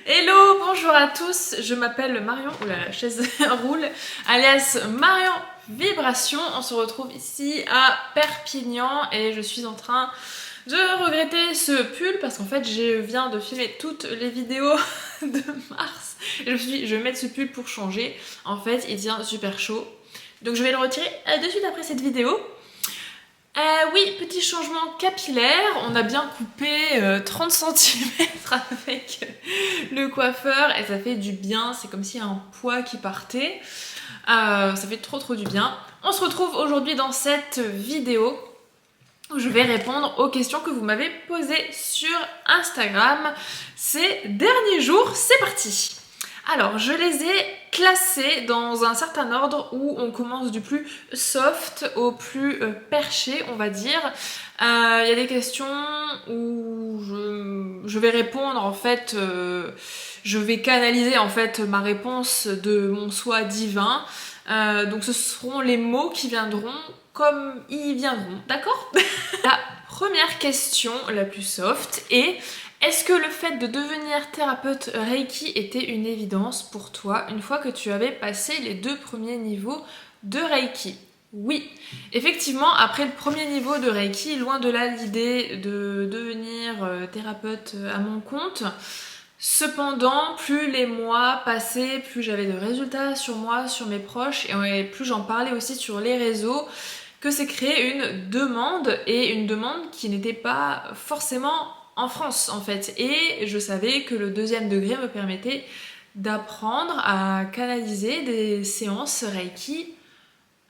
Hello, bonjour à tous, je m'appelle Marion, oula la chaise roule, alias Marion Vibration. On se retrouve ici à Perpignan et je suis en train de regretter ce pull parce qu'en fait je viens de filmer toutes les vidéos de mars et je me suis dit je vais mettre ce pull pour changer. En fait il tient super chaud, donc je vais le retirer de suite après cette vidéo. Oui, petit changement capillaire, on a bien coupé 30 cm avec le coiffeur et ça fait du bien, c'est comme s'il y a un poids qui partait, ça fait trop du bien. On se retrouve aujourd'hui dans cette vidéo où je vais répondre aux questions que vous m'avez posées sur Instagram ces derniers jours. C'est parti! Alors, je les ai classés dans un certain ordre où on commence du plus soft au plus perché, on va dire. Il y a des questions où je vais répondre, en fait, je vais canaliser en fait ma réponse de mon soi divin. Donc ce seront les mots qui viendront comme ils viendront, d'accord? La première question, la plus soft, est: est-ce que le fait de devenir thérapeute Reiki était une évidence pour toi une fois que tu avais passé les 2 premiers niveaux de Reiki? Oui, effectivement, après le premier niveau de Reiki, loin de là l'idée de devenir thérapeute à mon compte. Cependant, plus les mois passaient, plus j'avais de résultats sur moi, sur mes proches, et plus j'en parlais aussi sur les réseaux, que c'est créé une demande, et une demande qui n'était pas forcément en France en fait. Et je savais que le 2e degré me permettait d'apprendre à canaliser des séances Reiki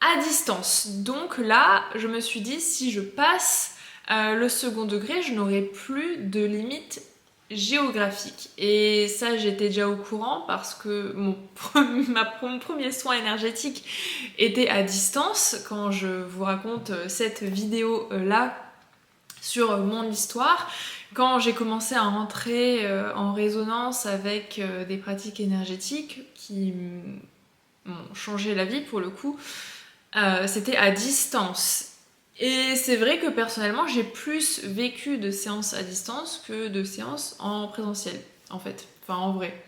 à distance. Donc là, je me suis dit, si je passe le 2e degré, je n'aurai plus de limite géographique. Et ça, j'étais déjà au courant parce que mon premier soin énergétique était à distance. Quand je vous raconte cette vidéo là sur mon histoire, quand j'ai commencé à entrer en résonance avec des pratiques énergétiques qui m'ont changé la vie pour le coup, c'était à distance. Et c'est vrai que personnellement, j'ai plus vécu de séances à distance que de séances en présentiel, en fait. Enfin, en vrai.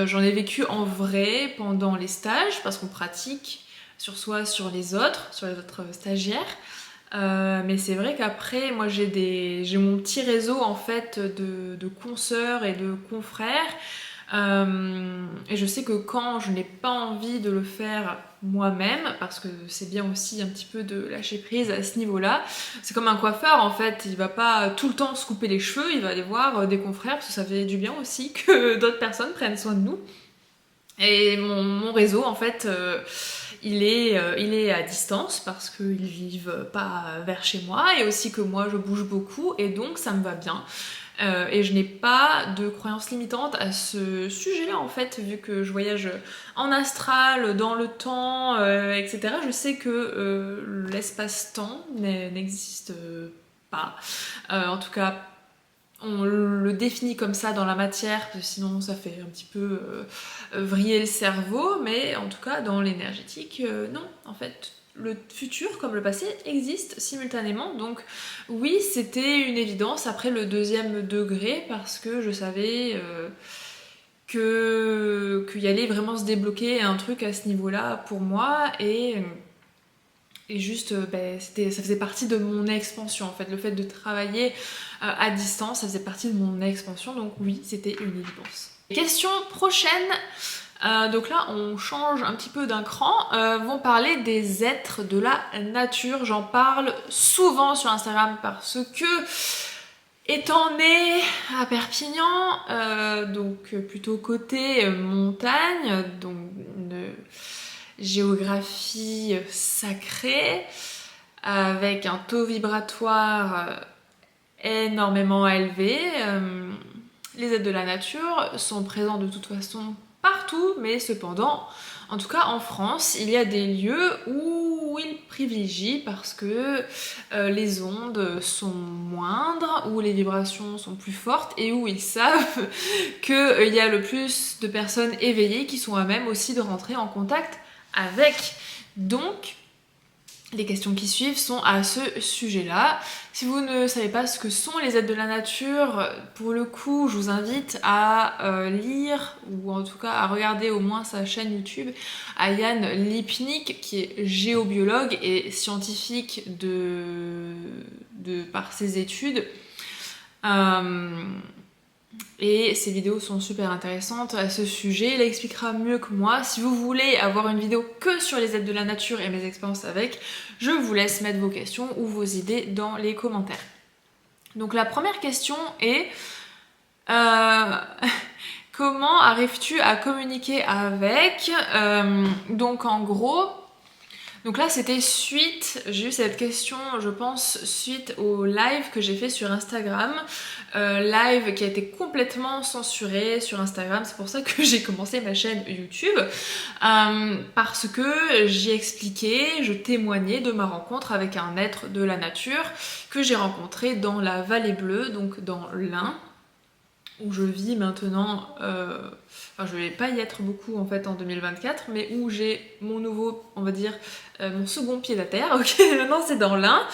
J'en ai vécu en vrai pendant les stages, parce qu'on pratique sur soi, sur les autres stagiaires. Mais c'est vrai qu'après, moi j'ai mon petit réseau en fait de consoeurs et de confrères. Et je sais que quand je n'ai pas envie de le faire moi-même, parce que c'est bien aussi un petit peu de lâcher prise à ce niveau-là, c'est comme un coiffeur en fait, il va pas tout le temps se couper les cheveux, il va aller voir des confrères parce que ça fait du bien aussi que d'autres personnes prennent soin de nous. Et mon réseau en fait, il est à distance parce qu'ils vivent pas vers chez moi et aussi que moi je bouge beaucoup et donc ça me va bien. Et je n'ai pas de croyances limitantes à ce sujet-là en fait, vu que je voyage en astral, dans le temps, etc. Je sais que l'espace-temps n'existe pas. En tout cas, on le définit comme ça dans la matière, parce que sinon ça fait un petit peu vriller le cerveau, mais en tout cas dans l'énergétique, non, en fait. Le futur comme le passé existe simultanément, donc oui, c'était une évidence après le 2e degré parce que je savais qu'il allait vraiment se débloquer un truc à ce niveau-là pour moi et juste, ça faisait partie de mon expansion en fait. Le fait de travailler à distance, ça faisait partie de mon expansion, donc oui, c'était une évidence. Question prochaine. Donc là, on change un petit peu d'un cran. Vont parler des êtres de la nature. J'en parle souvent sur Instagram parce que, étant née à Perpignan, donc plutôt côté montagne, donc une géographie sacrée, avec un taux vibratoire énormément élevé. Les êtres de la nature sont présents de toute façon partout, mais cependant, en tout cas en France, il y a des lieux où ils privilégient parce que les ondes sont moindres, où les vibrations sont plus fortes et où ils savent qu'il y a le plus de personnes éveillées qui sont à même aussi de rentrer en contact avec. Donc, les questions qui suivent sont à ce sujet-là. Si vous ne savez pas ce que sont les aides de la nature, pour le coup, je vous invite à lire, ou en tout cas à regarder au moins sa chaîne YouTube, à Yann Lipnik, qui est géobiologue et scientifique par ses études. Et ses vidéos sont super intéressantes à ce sujet, il expliquera mieux que moi. Si vous voulez avoir une vidéo que sur les aides de la nature et mes expériences avec, je vous laisse mettre vos questions ou vos idées dans les commentaires. Donc la première question est comment arrives-tu à communiquer avec donc en gros, donc là c'était j'ai eu cette question je pense suite au live que j'ai fait sur Instagram, live qui a été complètement censuré sur Instagram, c'est pour ça que j'ai commencé ma chaîne YouTube, parce que j'y expliquais, je témoignais de ma rencontre avec un être de la nature que j'ai rencontré dans la Vallée Bleue, donc dans l'Ain, où je vis maintenant, enfin je vais pas y être beaucoup en fait en 2024, mais où j'ai mon nouveau, on va dire, mon second pied à terre, ok, maintenant c'est dans l'Ain,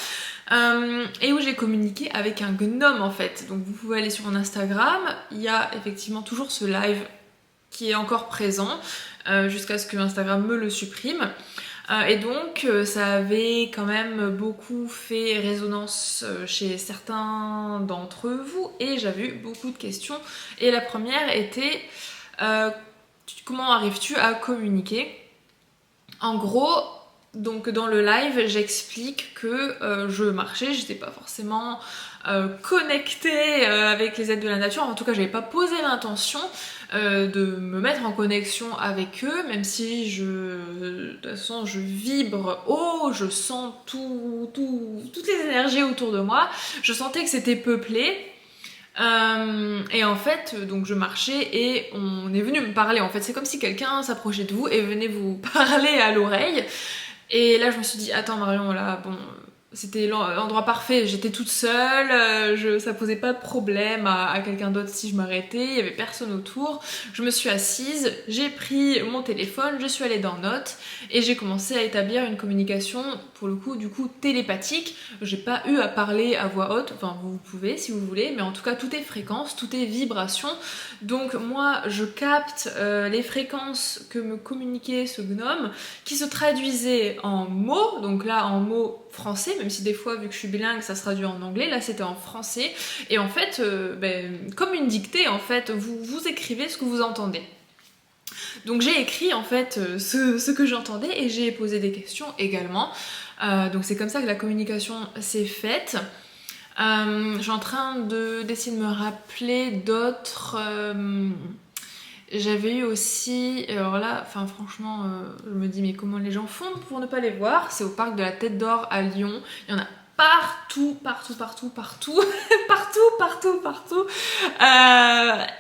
et où j'ai communiqué avec un gnome en fait. Donc vous pouvez aller sur mon Instagram, il y a effectivement toujours ce live qui est encore présent, jusqu'à ce que Instagram me le supprime. Et donc ça avait quand même beaucoup fait résonance chez certains d'entre vous et j'avais eu beaucoup de questions. Et la première était comment arrives-tu à communiquer? En gros, donc dans le live, j'explique que je marchais, j'étais pas forcément connectée avec les aides de la nature, en tout cas j'avais pas posé l'intention de me mettre en connexion avec eux, même si de toute façon je vibre haut, je sens toutes les énergies autour de moi, je sentais que c'était peuplé. Et en fait, donc je marchais et on est venu me parler. En fait, c'est comme si quelqu'un s'approchait de vous et venait vous parler à l'oreille. Et là, je me suis dit, attends Marion, là, bon, c'était l'endroit parfait. J'étais toute seule, ça posait pas de problème à quelqu'un d'autre si je m'arrêtais. Il y avait personne autour. Je me suis assise, j'ai pris mon téléphone, je suis allée dans Notes et j'ai commencé à établir une communication, pour le coup, du coup, télépathique. J'ai pas eu à parler à voix haute. Enfin, vous pouvez si vous voulez, mais en tout cas, tout est fréquence, tout est vibration. Donc moi, je capte les fréquences que me communiquait ce gnome, qui se traduisait en mots, donc là en mots français, même si des fois vu que je suis bilingue ça se traduit en anglais, là c'était en français, et en fait comme une dictée en fait, vous écrivez ce que vous entendez. Donc j'ai écrit en fait ce que j'entendais et j'ai posé des questions également, donc c'est comme ça que la communication s'est faite. Je suis en train d'essayer de me rappeler d'autres. J'avais eu aussi, alors là, enfin franchement, je me dis mais comment les gens font pour ne pas les voir? C'est au parc de la Tête d'Or à Lyon. Il y en a partout, partout.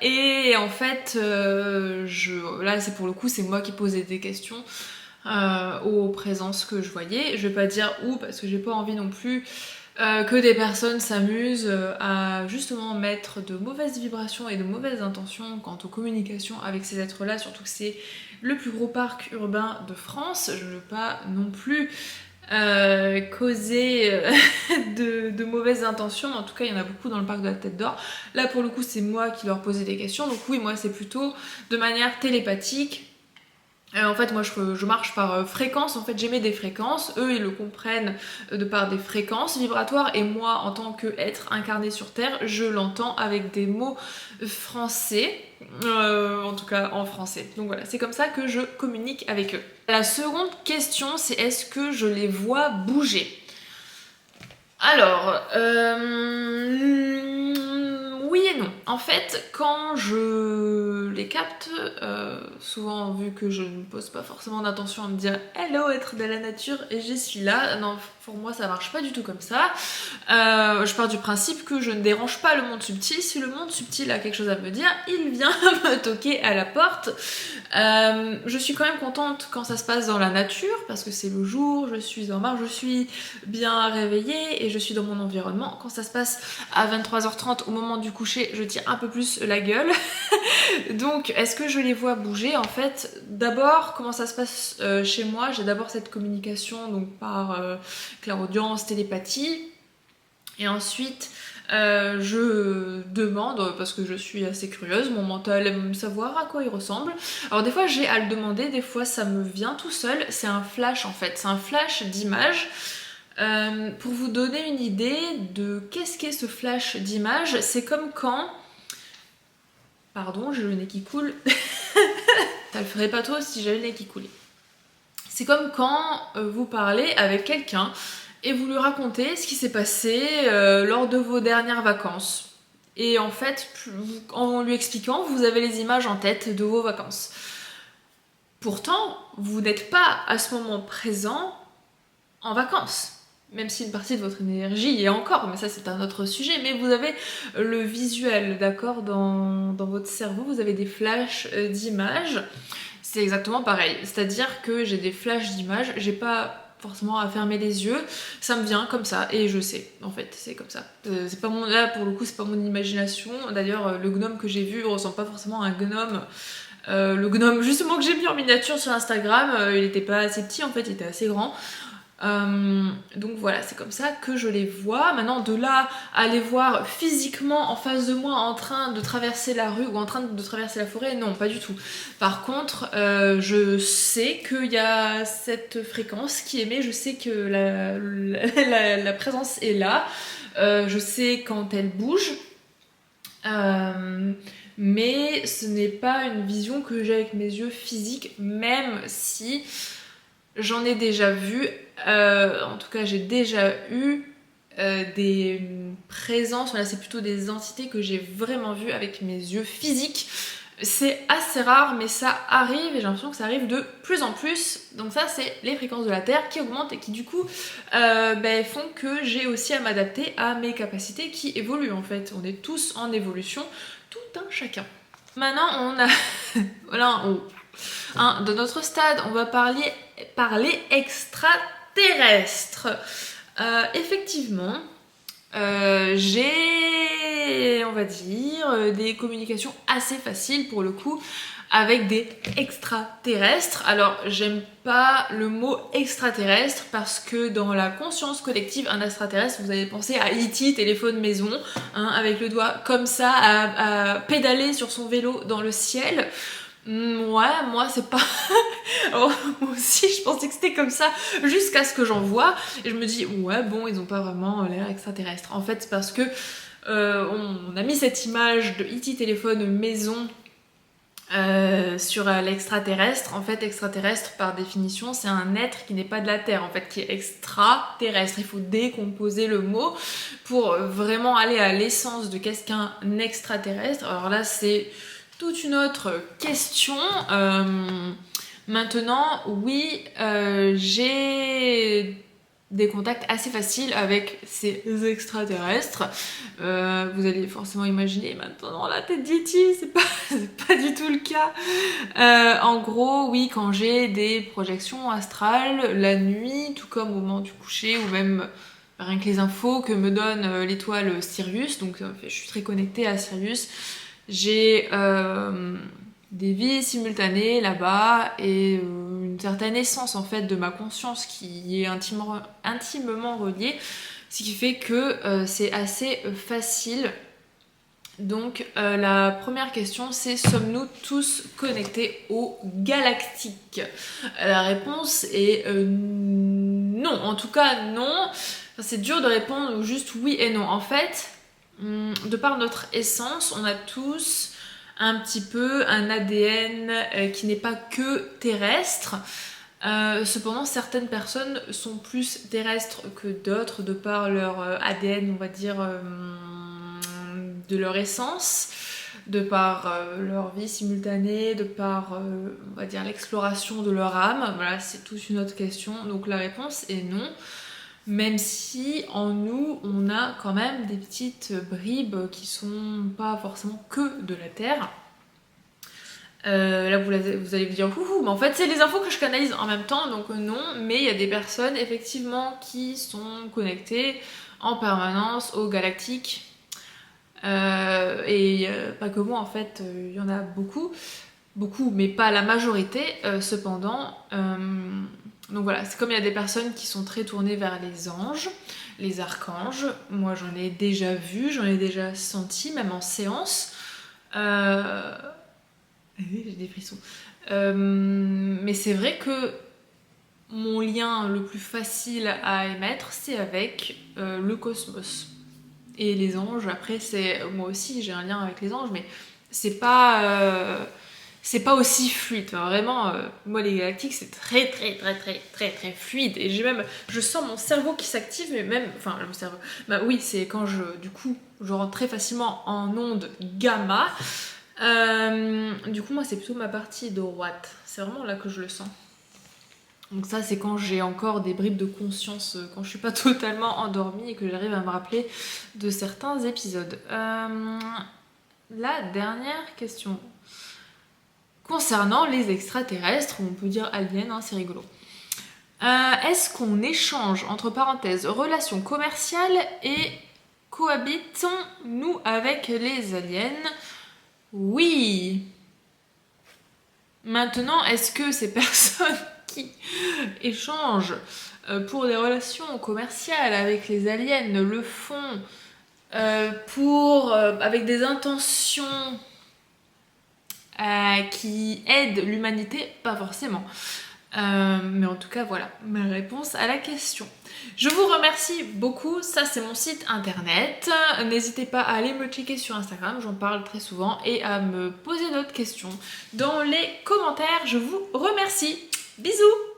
Et en fait, là c'est pour le coup, c'est moi qui posais des questions aux présences que je voyais. Je vais pas dire où parce que j'ai pas envie non plus que des personnes s'amusent à justement mettre de mauvaises vibrations et de mauvaises intentions quant aux communications avec ces êtres-là, surtout que c'est le plus gros parc urbain de France. Je ne veux pas non plus causer de mauvaises intentions, mais en tout cas il y en a beaucoup dans le parc de la Tête d'Or. Là pour le coup c'est moi qui leur posais des questions, donc oui moi c'est plutôt de manière télépathique. En fait moi je marche par fréquence, en fait j'émets des fréquences, eux ils le comprennent de par des fréquences vibratoires et moi en tant qu'être incarné sur Terre je l'entends avec des mots français, en tout cas en français. Donc voilà, c'est comme ça que je communique avec eux. La seconde question c'est est-ce que je les vois bouger? Alors, oui et non. En fait, quand je les capte, souvent vu que je ne pose pas forcément d'intention à me dire « Hello, être de la nature, et je suis là », non, pour moi ça marche pas du tout comme ça. Je pars du principe que je ne dérange pas le monde subtil. Si le monde subtil a quelque chose à me dire, il vient me toquer à la porte. Je suis quand même contente quand ça se passe dans la nature, parce que c'est le jour, je suis en marche, je suis bien réveillée et je suis dans mon environnement. Quand ça se passe à 23h30 au moment du coucher, je tire un peu plus la gueule. Donc est-ce que je les vois bouger? En fait, d'abord, comment ça se passe chez moi? J'ai d'abord cette communication donc par clairaudience, télépathie. Et ensuite, je demande, parce que je suis assez curieuse, mon mental aime savoir à quoi il ressemble. Alors des fois j'ai à le demander, des fois ça me vient tout seul, c'est un flash en fait, c'est un flash d'image. Pour vous donner une idée de qu'est-ce qu'est ce flash d'image, c'est comme quand... Pardon, j'ai le nez qui coule. Ça le ferait pas trop si j'avais le nez qui coulait. C'est comme quand vous parlez avec quelqu'un et vous lui racontez ce qui s'est passé lors de vos dernières vacances. Et en fait, en lui expliquant, vous avez les images en tête de vos vacances. Pourtant, vous n'êtes pas à ce moment présent en vacances. Même si une partie de votre énergie y est encore, mais ça c'est un autre sujet, mais vous avez le visuel, d'accord, dans votre cerveau, vous avez des flashs d'images. C'est exactement pareil, c'est-à-dire que j'ai des flashs d'images, j'ai pas forcément à fermer les yeux, ça me vient comme ça et je sais, en fait, c'est comme ça. C'est pas mon, là pour le coup, c'est pas mon imagination. D'ailleurs, le gnome que j'ai vu ressemble pas forcément à un gnome. Le gnome justement que j'ai mis en miniature sur Instagram, il était pas assez petit en fait, il était assez grand. Donc voilà, c'est comme ça que je les vois. Maintenant, de là à les voir physiquement en face de moi en train de traverser la rue ou en train de traverser la forêt, non, pas du tout. Par contre, je sais qu'il y a cette fréquence qui émet, je sais que la présence est là, je sais quand elle bouge. Mais ce n'est pas une vision que j'ai avec mes yeux physiques, même si j'en ai déjà vu, en tout cas j'ai déjà eu des présences, voilà, c'est plutôt des entités que j'ai vraiment vues avec mes yeux physiques. C'est assez rare, mais ça arrive et j'ai l'impression que ça arrive de plus en plus. Donc ça, c'est les fréquences de la Terre qui augmentent et qui du coup font que j'ai aussi à m'adapter à mes capacités qui évoluent en fait. On est tous en évolution, tout un chacun. Maintenant, on a... voilà, de notre stade, on va parler extraterrestres. Effectivement, j'ai, on va dire, des communications assez faciles pour le coup avec des extraterrestres. Alors, j'aime pas le mot extraterrestre parce que dans la conscience collective, un extraterrestre, vous allez penser à E.T., téléphone maison, hein, avec le doigt comme ça, à pédaler sur son vélo dans le ciel. Ouais, moi c'est pas... moi aussi je pensais que c'était comme ça jusqu'à ce que j'en vois et je me dis ouais bon ils ont pas vraiment l'air extraterrestre. En fait c'est parce que on a mis cette image de E.T. téléphone maison sur l'extraterrestre. En fait extraterrestre par définition c'est un être qui n'est pas de la Terre en fait, qui est extraterrestre. Il faut décomposer le mot pour vraiment aller à l'essence de qu'est-ce qu'un extraterrestre. Alors là c'est toute une autre question. Maintenant, oui, j'ai des contacts assez faciles avec ces extraterrestres. Vous allez forcément imaginer maintenant la tête d'E.T., c'est pas du tout le cas. En gros, oui, quand j'ai des projections astrales la nuit, tout comme au moment du coucher, ou même rien que les infos que me donne l'étoile Sirius, donc je suis très connectée à Sirius. J'ai des vies simultanées là-bas et une certaine essence en fait de ma conscience qui est intimement reliée, ce qui fait que c'est assez facile. Donc la première question c'est sommes-nous tous connectés au galactique? La réponse est non, en tout cas non. Enfin, c'est dur de répondre juste oui et non. En fait, de par notre essence, on a tous un petit peu un ADN qui n'est pas que terrestre. Cependant, certaines personnes sont plus terrestres que d'autres de par leur ADN, on va dire, de leur essence, de par leur vie simultanée, de par, on va dire, l'exploration de leur âme. Voilà, c'est toute une autre question. Donc la réponse est non. Même si en nous, on a quand même des petites bribes qui sont pas forcément que de la Terre. Là, vous allez vous dire, mais en fait, c'est les infos que je canalise en même temps, donc non. Mais il y a des personnes, effectivement, qui sont connectées en permanence au galactique. Et pas que moi, en fait, il y en a beaucoup, mais pas la majorité, cependant. Donc voilà, c'est comme il y a des personnes qui sont très tournées vers les anges, Les archanges, moi j'en ai déjà vu, j'en ai déjà senti, même en séance. Oui, j'ai des frissons. Mais c'est vrai que mon lien le plus facile à émettre, c'est avec le cosmos. Et les anges, après, c'est moi aussi j'ai un lien avec les anges, mais c'est pas aussi fluide. Enfin, vraiment, moi les galactiques c'est très très très très très très fluide. Et je sens mon cerveau qui s'active, mais même, enfin mon cerveau. Bah oui, c'est quand du coup, je rentre très facilement en onde gamma. Du coup, moi c'est plutôt ma partie droite. C'est vraiment là que je le sens. Donc ça, c'est quand j'ai encore des bribes de conscience, quand je suis pas totalement endormie et que j'arrive à me rappeler de certains épisodes. La dernière question. Concernant les extraterrestres, ou on peut dire aliens, hein, c'est rigolo. Est-ce qu'on échange, entre parenthèses, relations commerciales et cohabitons-nous avec les aliens? Oui. Maintenant, est-ce que ces personnes qui échangent pour des relations commerciales avec les aliens le font avec des intentions qui aident l'humanité? Pas forcément. Mais en tout cas, voilà ma réponse à la question. Je vous remercie beaucoup, ça c'est mon site internet. N'hésitez pas à aller me checker sur Instagram, j'en parle très souvent, et à me poser d'autres questions dans les commentaires. Je vous remercie. Bisous!